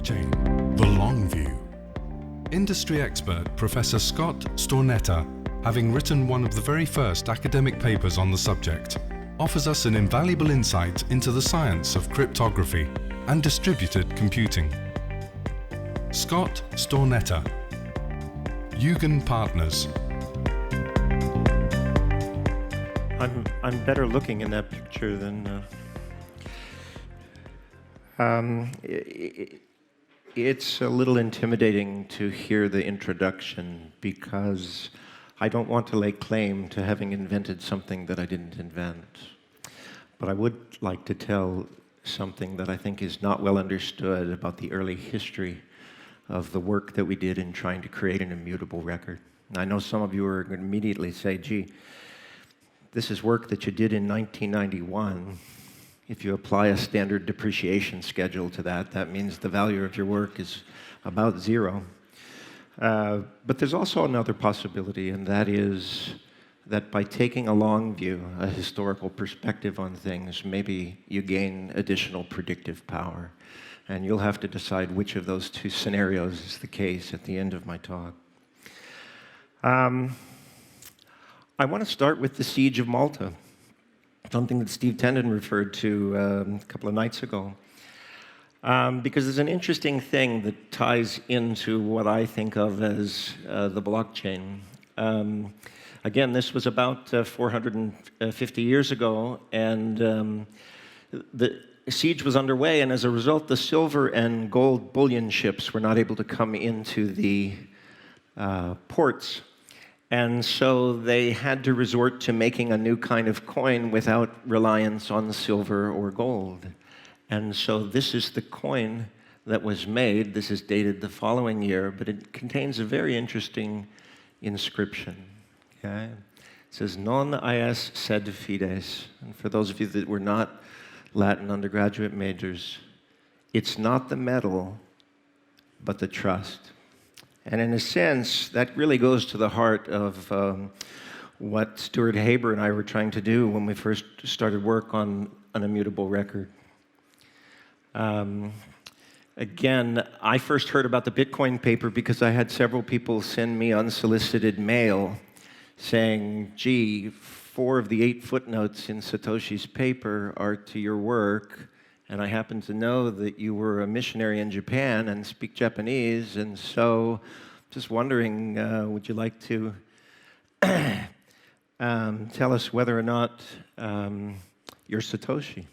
blockchain, the long view. Industry expert Professor Scott Stornetta, having written one of the very first academic papers on the subject, offers us an invaluable insight into the science of cryptography and distributed computing. Scott Stornetta, Eugen Partners. I'm better looking in that picture than. It's a little intimidating to hear the introduction because I don't want to lay claim to having invented something that I didn't invent. But I would like to tell something that I think is not well understood about the early history of the work that we did in trying to create an immutable record. I know some of you are going to immediately say, gee, this is work that you did in 1991. If you apply a standard depreciation schedule to that, that means the value of your work is about zero. But there's also another possibility, and that is that by taking a long view, a historical perspective on things, maybe you gain additional predictive power. And you'll have to decide which of those two scenarios is the case at the end of my talk. I want to start with the Siege of Malta, something that Steve Tendon referred to a couple of nights ago, because there's an interesting thing that ties into what I think of as the blockchain. Again, this was about 450 years ago, and the siege was underway, and as a result, the silver and gold bullion ships were not able to come into the ports. And so they had to resort to making a new kind of coin without reliance on silver or gold. And so this is the coin that was made. This is dated the following year, but it contains a very interesting inscription. Okay? It says, non ias sed fides. And for those of you that were not Latin undergraduate majors, it's not the metal, but the trust. And in a sense, that really goes to the heart of what Stuart Haber and I were trying to do when we first started work on an immutable record. Again, I first heard about the Bitcoin paper because I had several people send me unsolicited mail saying, gee, 4 of the 8 footnotes in Satoshi's paper are to your work, and I happen to know that you were a missionary in Japan and speak Japanese, and so just wondering, would you like to tell us whether or not you're Satoshi?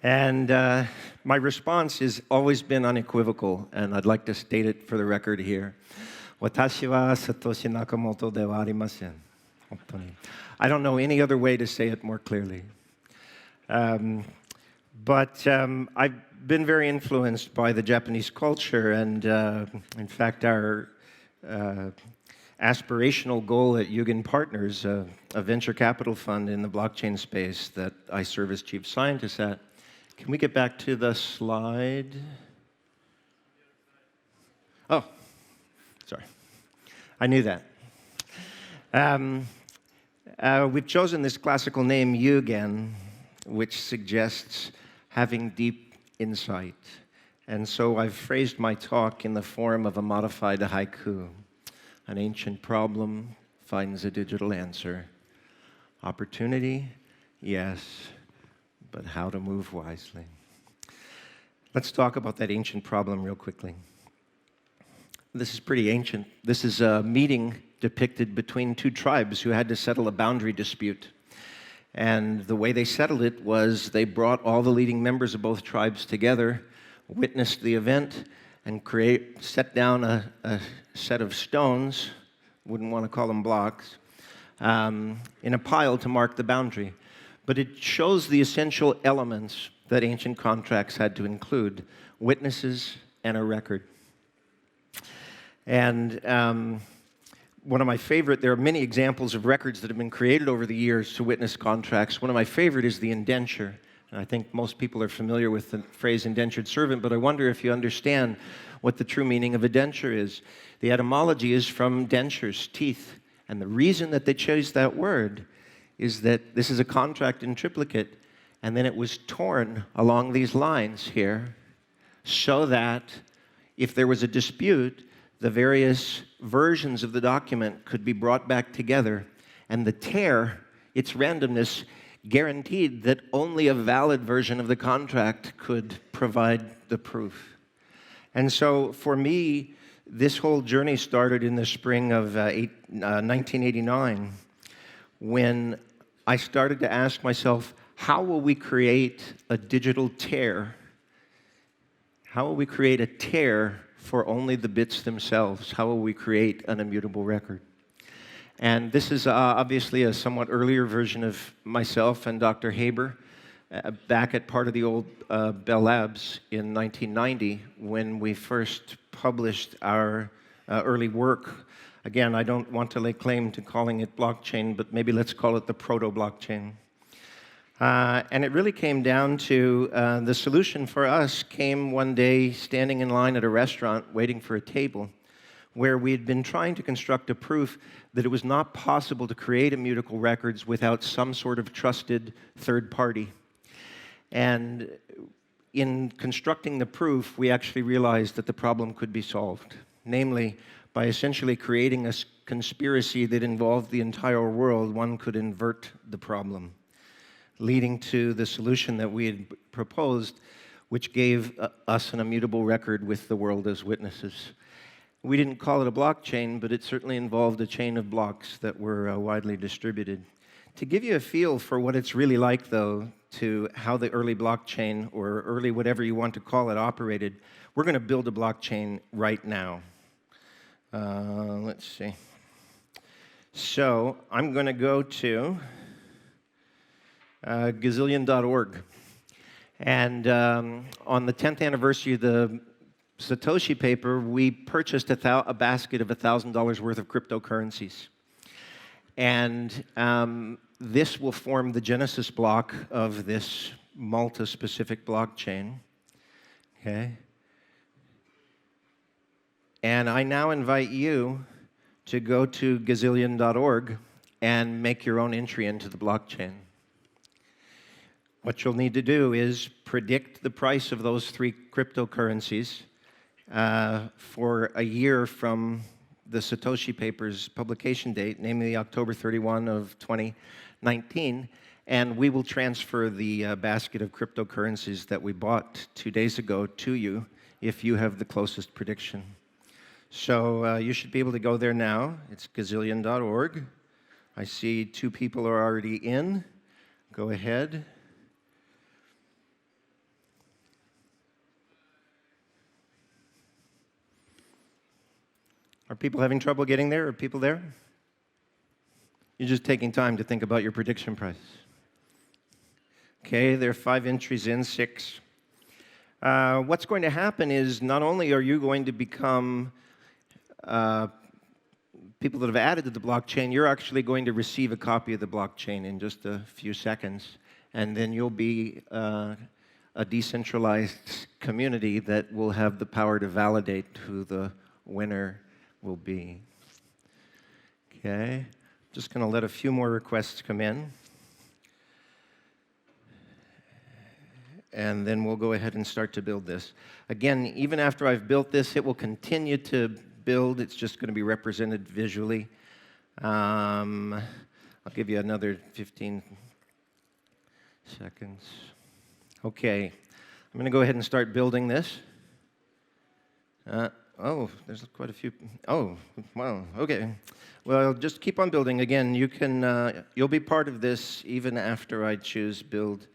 And my response has always been unequivocal, and I'd like to state it for the record here. Watashi wa Satoshi Nakamoto de wa arimasen. I don't know any other way to say it more clearly. But I've been very influenced by the Japanese culture, and in fact, our aspirational goal at Eugen Partners, a venture capital fund in the blockchain space that I serve as chief scientist at. Can we get back to the slide? Oh, sorry. I knew that. We've chosen this classical name, Eugen, which suggests having deep insight. And so I've phrased my talk in the form of a modified haiku. An ancient problem finds a digital answer. Opportunity, yes, but how to move wisely. Let's talk about that ancient problem real quickly. This is pretty ancient. This is a meeting depicted between 2 tribes who had to settle a boundary dispute. And the way they settled it was they brought all the leading members of both tribes together, witnessed the event, and set down a set of stones, wouldn't want to call them blocks, in a pile to mark the boundary. But it shows the essential elements that ancient contracts had to include: witnesses and a record. And one of my favorite, there are many examples of records that have been created over the years to witness contracts. One of my favorite is the indenture. And I think most people are familiar with the phrase indentured servant, but I wonder if you understand what the true meaning of a denture is. The etymology is from dentures, teeth. And the reason that they chose that word is that this is a contract in triplicate, and then it was torn along these lines here so that if there was a dispute, the various versions of the document could be brought back together, and the tear, its randomness, guaranteed that only a valid version of the contract could provide the proof. And so for me, this whole journey started in the spring of 1989, when I started to ask myself, how will we create a digital tear? How will we create a tear for only the bits themselves? How will we create an immutable record? And this is obviously a somewhat earlier version of myself and Dr. Haber back at part of the old Bell Labs in 1990 when we first published our early work. Again, I don't want to lay claim to calling it blockchain, but maybe let's call it the proto-blockchain. And it really came down to the solution for us came one day standing in line at a restaurant waiting for a table where we had been trying to construct a proof that it was not possible to create immutable records without some sort of trusted third party. And in constructing the proof, we actually realized that the problem could be solved, namely, by essentially creating a conspiracy that involved the entire world, one could invert the problem, leading to the solution that we had proposed, which gave us an immutable record with the world as witnesses. We didn't call it a blockchain, but it certainly involved a chain of blocks that were widely distributed. To give you a feel for what it's really like, though, to how the early blockchain, or early whatever you want to call it, operated, we're going to build a blockchain right now. Let's see. So I'm going to go to gazillion.org. And on the 10th anniversary of the Satoshi paper, we purchased a basket of $1,000 worth of cryptocurrencies. And this will form the genesis block of this Malta-specific blockchain. Okay? And I now invite you to go to gazillion.org and make your own entry into the blockchain. What you'll need to do is predict the price of those three cryptocurrencies for a year from the Satoshi paper's publication date, namely October 31 of 2019, and we will transfer the basket of cryptocurrencies that we bought 2 days ago to you if you have the closest prediction. So you should be able to go there now. It's gazillion.org. I see 2 people are already in. Go ahead. Are people having trouble getting there? Are people there? You're just taking time to think about your prediction price. Okay, there are 5 entries in, 6. What's going to happen is not only are you going to become people that have added to the blockchain, you're actually going to receive a copy of the blockchain in just a few seconds, and then you'll be a decentralized community that will have the power to validate who the winner will be. Okay, just going to let a few more requests come in. And then we'll go ahead and start to build this. Again, even after I've built this, it will continue to build. It's just going to be represented visually. I'll give you another 15 seconds. Okay, I'm going to go ahead and start building this. Oh, there's quite a few. Oh, wow, okay. Well, just keep on building. Again, you can, you'll be part of this even after I choose build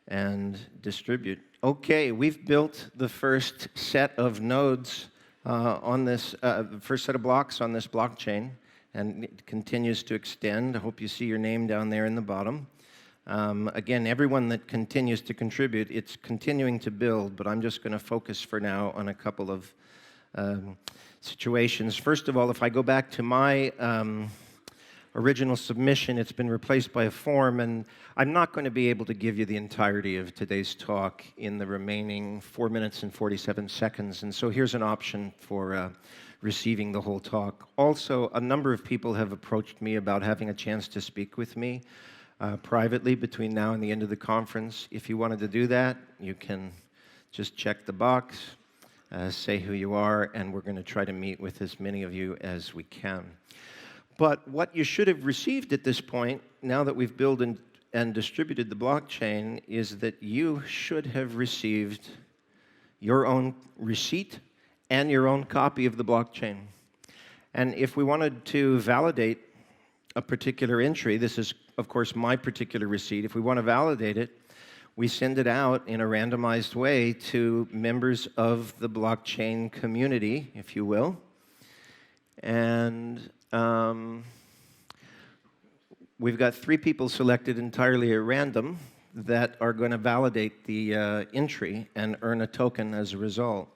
and distribute. Okay, we've built the first set of nodes on this, first set of blocks on this blockchain, and it continues to extend. I hope you see your name down there in the bottom. Again, everyone that continues to contribute, it's continuing to build, but I'm just going to focus for now on a couple of situations. First of all, if I go back to my original submission, it's been replaced by a form, and I'm not going to be able to give you the entirety of today's talk in the remaining 4 minutes and 47 seconds, and so here's an option for receiving the whole talk. Also, a number of people have approached me about having a chance to speak with me privately between now and the end of the conference. If you wanted to do that, you can Just check the box, say who you are, and we're going to try to meet with as many of you as we can. But what you should have received at this point, now that we've built and distributed the blockchain, is that you should have received your own receipt and your own copy of the blockchain. And if we wanted to validate a particular entry, this is, of course, my particular receipt. If we want to validate it, we send it out in a randomized way to members of the blockchain community, if you will. And we've got 3 people selected entirely at random that are going to validate the entry and earn a token as a result.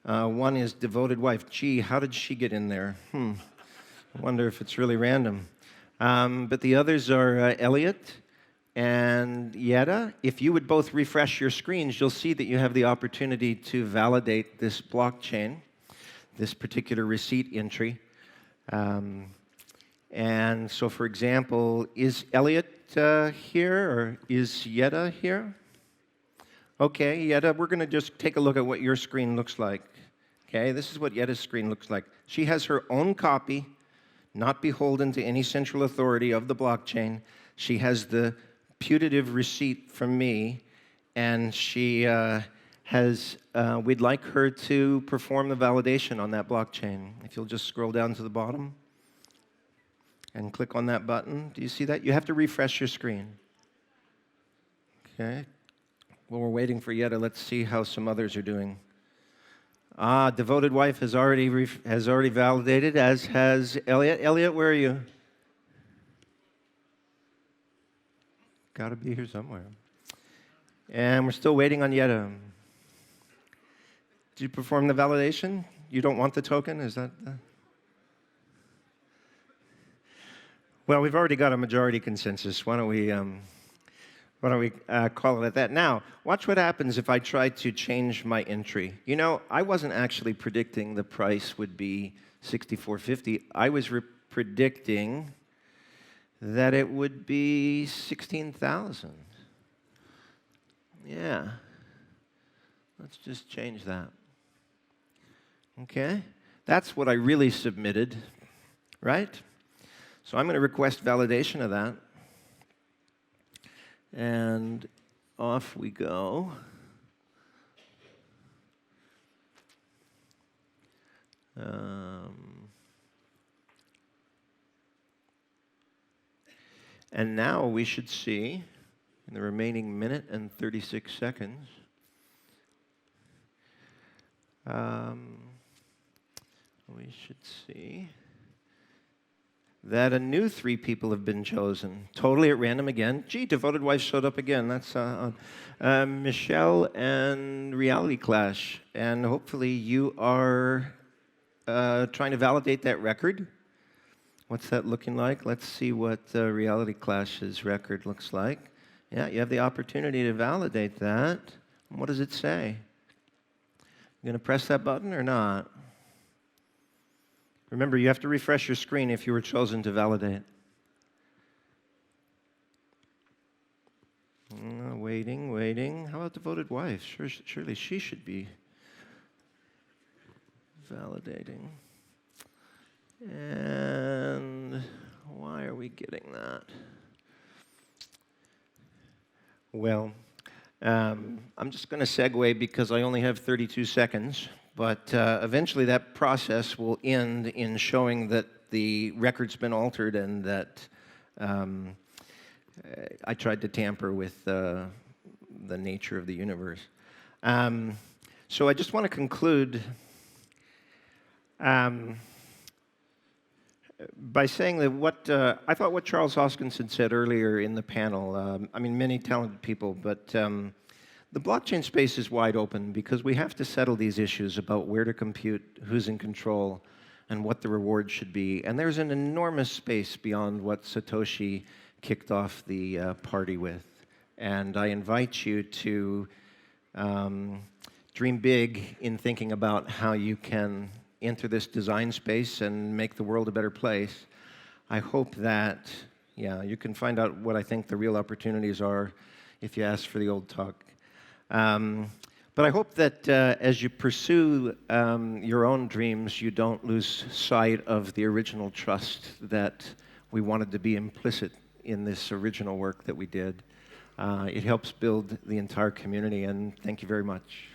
One is Devoted Wife. Gee, how did she get in there? I wonder if it's really random. But the others are Elliot and Yetta. If you would both refresh your screens, you'll see that you have the opportunity to validate this blockchain, this particular receipt entry. And so, for example, is Elliot here, or is Yetta here? Okay, Yetta, we're going to just take a look at what your screen looks like. Okay, this is what Yetta's screen looks like. She has her own copy, not beholden to any central authority of the blockchain. She has the putative receipt from me, and she we'd like her to perform the validation on that blockchain. If you'll just scroll down to the bottom and click on that button. Do you see that? You have to refresh your screen. Okay. While we're waiting for Yetta, let's see how some others are doing. Devoted Wife has already validated, as has Elliot. Elliot, where are you? Got to be here somewhere. And we're still waiting on Yetta. Did you perform the validation? You don't want the token? Is that Well, we've already got a majority consensus. Why don't we call it at that? Now, watch what happens if I try to change my entry. You know, I wasn't actually predicting the price would be $64.50. I was predicting that it would be $16,000. Yeah. Let's just change that. Okay? That's what I really submitted, right? So I'm going to request validation of that. And off we go. And now we should see, in the remaining minute and 36 seconds, we should see that a new 3 people have been chosen, totally at random again. Gee, Devoted Wife showed up again. That's Michelle and Reality Clash. And hopefully you are trying to validate that record. What's that looking like? Let's see what Reality Clash's record looks like. Yeah, you have the opportunity to validate that. What does it say? You going to press that button or not? Remember, you have to refresh your screen if you were chosen to validate. Waiting. How about Devoted Wife? Surely she should be validating. And why are we getting that? Well, I'm just going to segue because I only have 32 seconds. But eventually that process will end in showing that the record's been altered and that I tried to tamper with the nature of the universe. So I just want to conclude by saying that I thought what Charles Hoskinson said earlier in the panel, many talented people, but the blockchain space is wide open because we have to settle these issues about where to compute, who's in control, and what the reward should be. And there's an enormous space beyond what Satoshi kicked off the party with. And I invite you to dream big in thinking about how you can enter this design space and make the world a better place. I hope that, you can find out what I think the real opportunities are if you ask for the old talk. But I hope that as you pursue your own dreams, you don't lose sight of the original trust that we wanted to be implicit in this original work that we did. It helps build the entire community, and thank you very much.